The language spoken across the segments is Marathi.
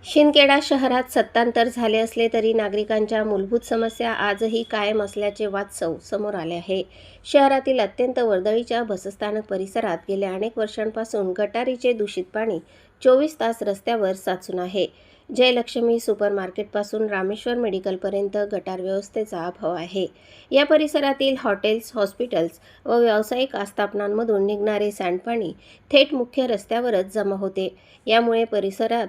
शिंदखेडा शहरात सत्तांतर झाले असले तरी नागरिकांच्या मूलभूत समस्या आजही कायम असल्याचे वास्तव समोर आले आहे. शहरातील अत्यंत वर्दळीच्या बसस्थानक परिसरात गेल्या अनेक वर्षांपासून गटारीचे दूषित पाणी 24 तास रस्त्यावर साचून आहे. जयलक्ष्मी सुपर मार्केटपासून रामेश्वर मेडिकलपर्यंत गटार व्यवस्थेचा अभाव आहे. या परिसरातील हॉटेल्स, हॉस्पिटल्स व व्यावसायिक आस्थापनांमधून निघणारे सांडपाणी थेट मुख्य रस्त्यावरच जमा होते. यामुळे परिसरात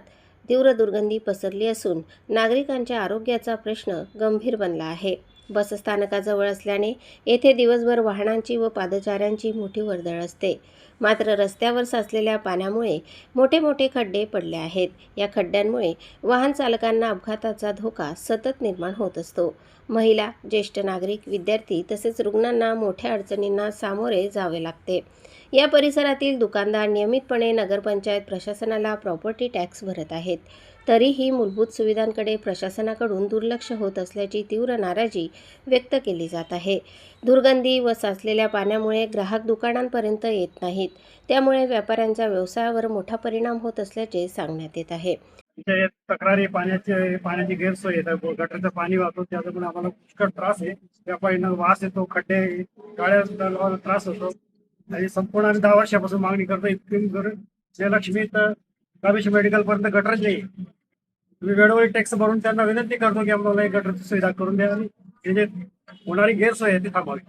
तीव्र दुर्गंधी पसरली असून नागरिकांच्या आरोग्याचा प्रश्न गंभीर बनला आहे. बसस्थानकाजवळ असल्याने येथे दिवसभर वाहनांची व पादचाऱ्यांची मोठी वर्दळ असते. मात्र रस्त्यावर साचलेल्या पाण्यामुळे मोठे मोठे खड्डे पडले आहेत. या खड्ड्यांमुळे वाहन चालकांना अपघाताचा धोका सतत निर्माण होत असतो. महिला, ज्येष्ठ नागरिक, विद्यार्थी तसेच रुग्णांना मोठ्या अडचणींना सामोरे जावे लागते. या परिसरातील दुकानदार नियमितपणे नगरपंचायत प्रशासनाला प्रॉपर्टी टॅक्स भरत आहेत. तरीही मूलभूत सुविधांकडे प्रशासनाकडून दुर्लक्ष होत असल्याची तीव्र नाराजी व्यक्त केली जात आहे. दुर्गंधी व साचलेल्या पाण्यामुळे ग्राहक दुकानांपर्यंत येत नाहीत. त्यामुळे व्यापाऱ्यांच्या व्यवसायावर मोठा परिणाम होत असल्याचे सांगण्यात येत आहे. तक्रारी पाण्याची गैरसोय आहे. गटरचं पाणी वाहतो त्याच्यामुळे आम्हाला पुष्कळ त्रास आहे. व्यापाऱ्यांना वास येतो, खड्डे गाड्या त्रास होतो. आणि संपूर्ण आम्ही 10 वर्षापासून मागणी करतो. इतकी जयलक्ष्मी तर रामेश्वर मेडिकल पर्यंत गटरच नाही. तुम्ही वेळोवेळी टॅक्स भरून त्यांना विनंती करतो की आम्हाला एक गटरची सुविधा करून द्या आणि जे होणारी गैरसोय आहे ती थांबवावी.